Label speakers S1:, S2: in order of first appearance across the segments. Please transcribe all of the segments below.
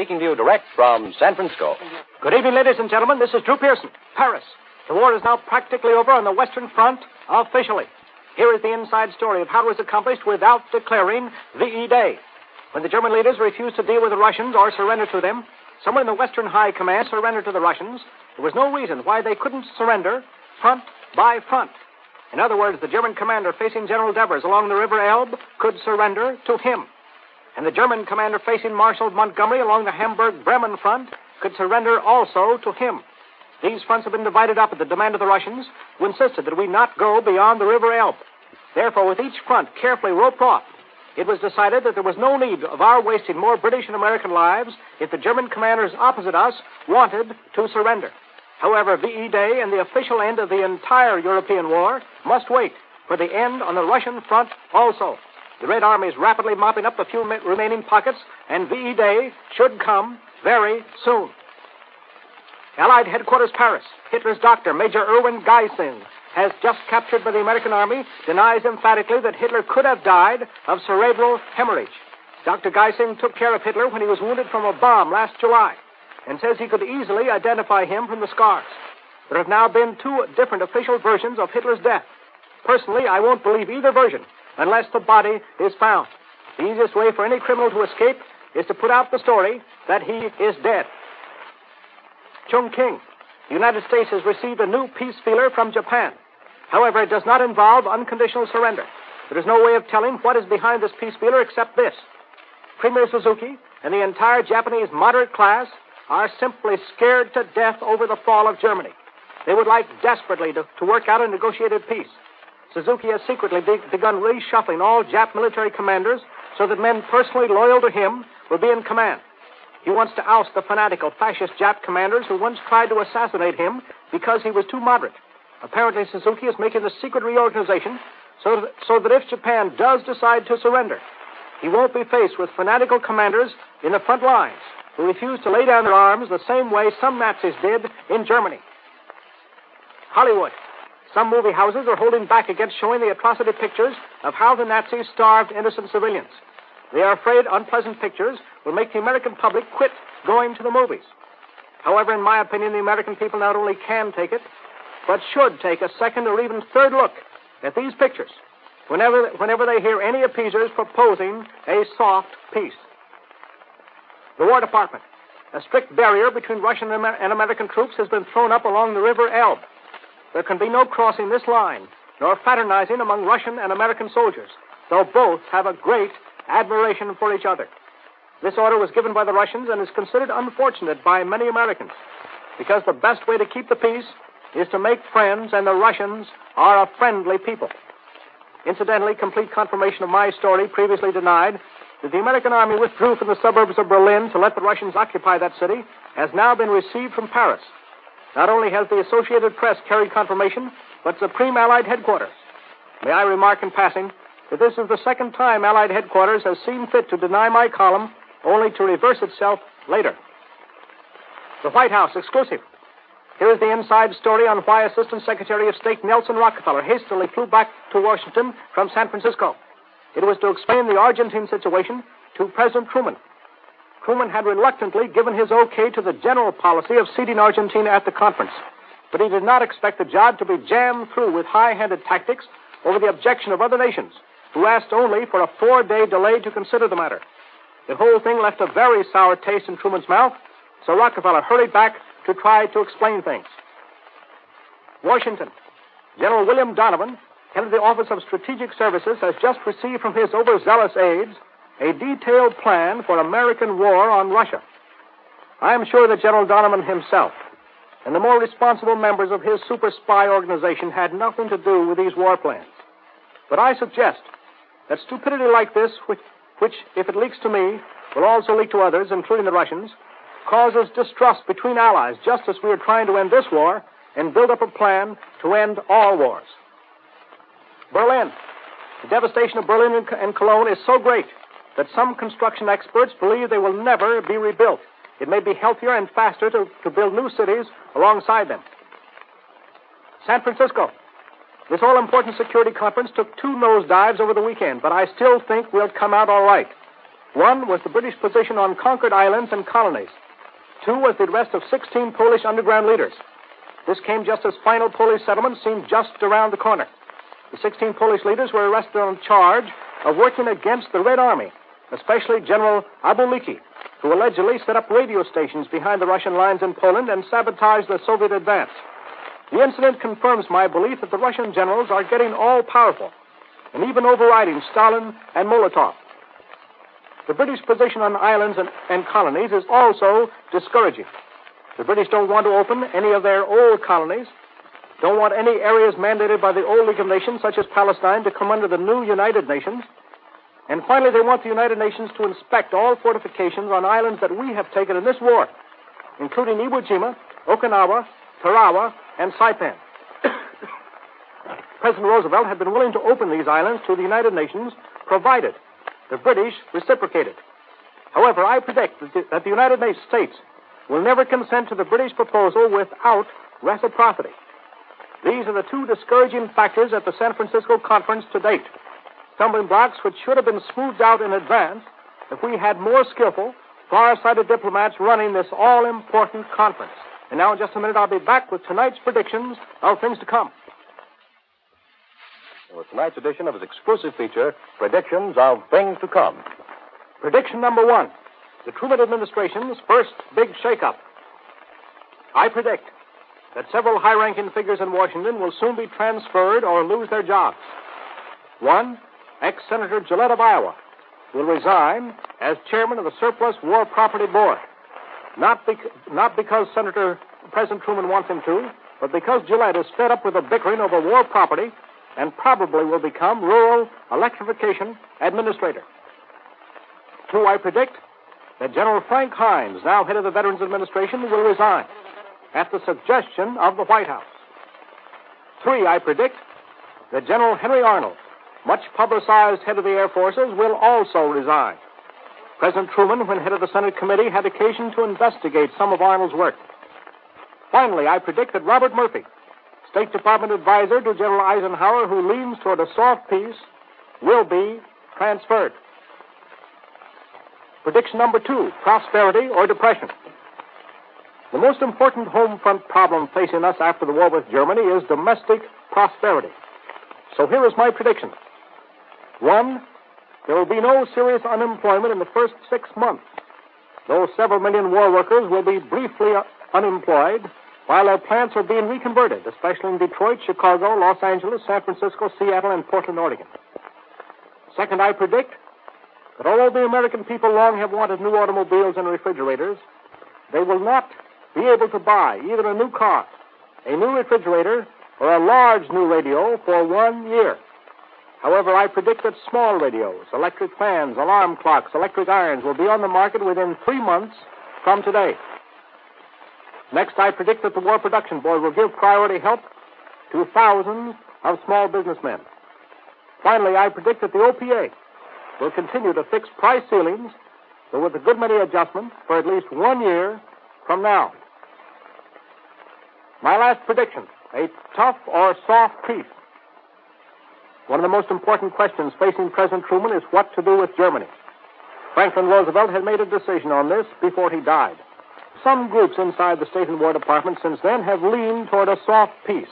S1: speaking to you direct from San Francisco.
S2: Good evening, ladies and gentlemen. This is Drew Pearson, Paris. The war is now practically over on the Western Front, officially. Here is the inside story of how it was accomplished without declaring VE Day. When the German leaders refused to deal with the Russians or surrender to them, someone in the Western High Command surrendered to the Russians. There was no reason why they couldn't surrender front by front. In other words, the German commander facing General Devers along the River Elbe could surrender to him. And the German commander facing Marshal Montgomery along the Hamburg-Bremen front could surrender also to him. These fronts have been divided up at the demand of the Russians, who insisted that we not go beyond the River Elbe. Therefore, with each front carefully roped off, it was decided that there was no need of our wasting more British and American lives if the German commanders opposite us wanted to surrender. However, VE Day and the official end of the entire European war must wait for the end on the Russian front also. The Red Army is rapidly mopping up the few remaining pockets, and VE Day should come very soon. Allied headquarters, Paris. Hitler's doctor, Major Erwin Geising, has just captured by the American Army, denies emphatically that Hitler could have died of cerebral hemorrhage. Dr. Geising took care of Hitler when he was wounded from a bomb last July, and says he could easily identify him from the scars. There have now been two different official versions of Hitler's death. Personally, I won't believe either version unless the body is found. The easiest way for any criminal to escape is to put out the story that he is dead. Chongqing. The United States has received a new peace feeler from Japan. However, it does not involve unconditional surrender. There is no way of telling what is behind this peace feeler except this. Premier Suzuki and the entire Japanese moderate class are simply scared to death over the fall of Germany. They would like desperately to work out a negotiated peace. Suzuki has secretly begun reshuffling all Jap military commanders so that men personally loyal to him will be in command. He wants to oust the fanatical fascist Jap commanders who once tried to assassinate him because he was too moderate. Apparently, Suzuki is making the secret reorganization so that if Japan does decide to surrender, he won't be faced with fanatical commanders in the front lines who refuse to lay down their arms the same way some Nazis did in Germany. Hollywood. Some movie houses are holding back against showing the atrocity pictures of how the Nazis starved innocent civilians. They are afraid unpleasant pictures will make the American public quit going to the movies. However, in my opinion, the American people not only can take it, but should take a second or even third look at these pictures whenever they hear any appeasers proposing a soft peace. The War Department. A strict barrier between Russian and American troops has been thrown up along the River Elbe. There can be no crossing this line, nor fraternizing among Russian and American soldiers, though both have a great admiration for each other. This order was given by the Russians and is considered unfortunate by many Americans, because the best way to keep the peace is to make friends, and the Russians are a friendly people. Incidentally, complete confirmation of my story previously denied that the American Army withdrew from the suburbs of Berlin to let the Russians occupy that city has now been received from Paris. Not only has the Associated Press carried confirmation, but Supreme Allied Headquarters. May I remark in passing that this is the second time Allied Headquarters has seen fit to deny my column, only to reverse itself later. The White House exclusive. Here is the inside story on why Assistant Secretary of State Nelson Rockefeller hastily flew back to Washington from San Francisco. It was to explain the Argentine situation to President Truman. Truman had reluctantly given his okay to the general policy of seating Argentina at the conference, but he did not expect the job to be jammed through with high-handed tactics over the objection of other nations, who asked only for a 4-day delay to consider the matter. The whole thing left a very sour taste in Truman's mouth, so Rockefeller hurried back to try to explain things. Washington. General William Donovan, head of the Office of Strategic Services, has just received from his overzealous aides a detailed plan for American war on Russia. I am sure that General Donovan himself and the more responsible members of his super spy organization had nothing to do with these war plans. But I suggest that stupidity like this, which, if it leaks to me, will also leak to others, including the Russians, causes distrust between allies, just as we are trying to end this war and build up a plan to end all wars. Berlin. The devastation of Berlin and Cologne is so great that some construction experts believe they will never be rebuilt. It may be healthier and faster to build new cities alongside them. San Francisco. This all-important security conference took 2 nosedives over the weekend, but I still think we'll come out all right. 1 was the British position on conquered islands and colonies. 2 was the arrest of 16 Polish underground leaders. This came just as final Polish settlement seemed just around the corner. The 16 Polish leaders were arrested on charge of working against the Red Army, especially General Abulicki, who allegedly set up radio stations behind the Russian lines in Poland and sabotaged the Soviet advance. The incident confirms my belief that the Russian generals are getting all-powerful and even overriding Stalin and Molotov. The British position on islands and colonies is also discouraging. The British don't want to open any of their old colonies, don't want any areas mandated by the old League of Nations, such as Palestine, to come under the new United Nations. And finally, they want the United Nations to inspect all fortifications on islands that we have taken in this war, including Iwo Jima, Okinawa, Tarawa, and Saipan. President Roosevelt had been willing to open these islands to the United Nations, provided the British reciprocated. However, I predict that the United States will never consent to the British proposal without reciprocity. These are the two discouraging factors at the San Francisco conference to date. Stumbling blocks which should have been smoothed out in advance if we had more skillful, far-sighted diplomats running this all-important conference. And now, in just a minute, I'll be back with tonight's predictions of things to come.
S1: With tonight's edition of his exclusive feature, Predictions of Things to Come.
S2: Prediction number 1, the Truman administration's first big shakeup. I predict that several high-ranking figures in Washington will soon be transferred or lose their jobs. 1, ex-Senator Gillette of Iowa will resign as chairman of the Surplus War Property Board. Not because President Truman wants him to, but because Gillette is fed up with the bickering over war property and probably will become Rural Electrification Administrator. 2, I predict that General Frank Hines, now head of the Veterans Administration, will resign at the suggestion of the White House. 3, I predict that General Henry Arnold, much publicized head of the Air Forces, will also resign. President Truman, when head of the Senate committee, had occasion to investigate some of Arnold's work. Finally, I predict that Robert Murphy, State Department advisor to General Eisenhower, who leans toward a soft peace, will be transferred. Prediction number 2, prosperity or depression. The most important home front problem facing us after the war with Germany is domestic prosperity. So here is my prediction. 1, there will be no serious unemployment in the first 6 months, though several million war workers will be briefly unemployed while their plants are being reconverted, especially in Detroit, Chicago, Los Angeles, San Francisco, Seattle, and Portland, Oregon. 2nd, I predict that although the American people long have wanted new automobiles and refrigerators, they will not be able to buy either a new car, a new refrigerator, or a large new radio for 1 year. However, I predict that small radios, electric fans, alarm clocks, electric irons will be on the market within 3 months from today. Next, I predict that the War Production Board will give priority help to thousands of small businessmen. Finally, I predict that the OPA will continue to fix price ceilings, but with a good many adjustments, for at least 1 year from now. My last prediction, a tough or soft peace. One of the most important questions facing President Truman is what to do with Germany. Franklin Roosevelt had made a decision on this before he died. Some groups inside the State and War Department since then have leaned toward a soft peace.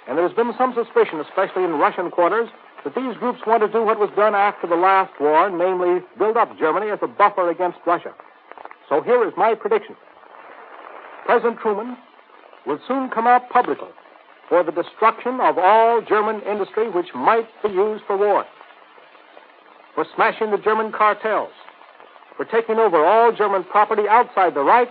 S2: And there's been some suspicion, especially in Russian quarters, that these groups want to do what was done after the last war, namely build up Germany as a buffer against Russia. So here is my prediction. President Truman will soon come out publicly for the destruction of all German industry which might be used for war, for smashing the German cartels, for taking over all German property outside the Reich,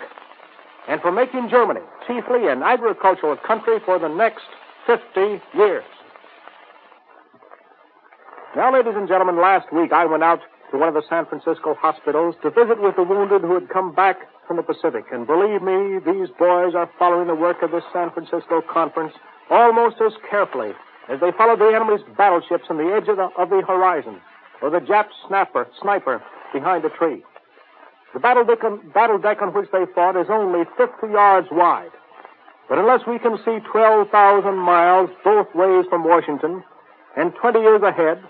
S2: and for making Germany chiefly an agricultural country for the next 50 years. Now, ladies and gentlemen, last week I went out to one of the San Francisco hospitals to visit with the wounded who had come back from the Pacific. And believe me, these boys are following the work of this San Francisco conference almost as carefully as they follow the enemy's battleships on the edge of the horizon, or the Jap sniper behind a tree. The battle deck on which they fought is only 50 yards wide. But unless we can see 12,000 miles both ways from Washington and 20 years ahead,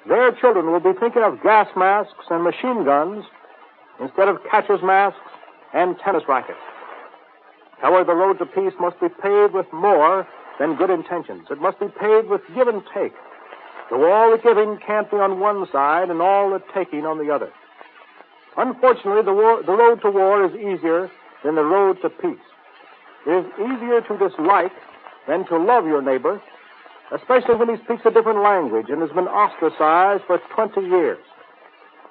S2: their children will be thinking of gas masks and machine guns instead of catcher's masks and tennis rackets. However, the road to peace must be paved with more than good intentions. It must be paved with give and take. Though all the giving can't be on one side and all the taking on the other. Unfortunately, the road to war is easier than the road to peace. It is easier to dislike than to love your neighbor, especially when he speaks a different language and has been ostracized for 20 years.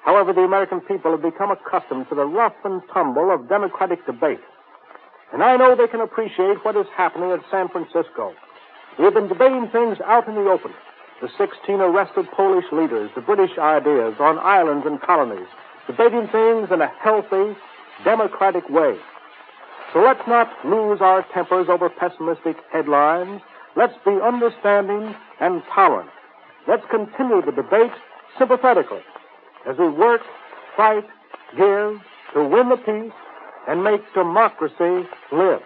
S2: However, the American people have become accustomed to the rough and tumble of democratic debate. And I know they can appreciate what is happening at San Francisco. We have been debating things out in the open. The 16 arrested Polish leaders, the British ideas on islands and colonies, debating things in a healthy, democratic way. So let's not lose our tempers over pessimistic headlines. Let's be understanding and tolerant. Let's continue the debate sympathetically as we work, fight, give to win the peace and make democracy live.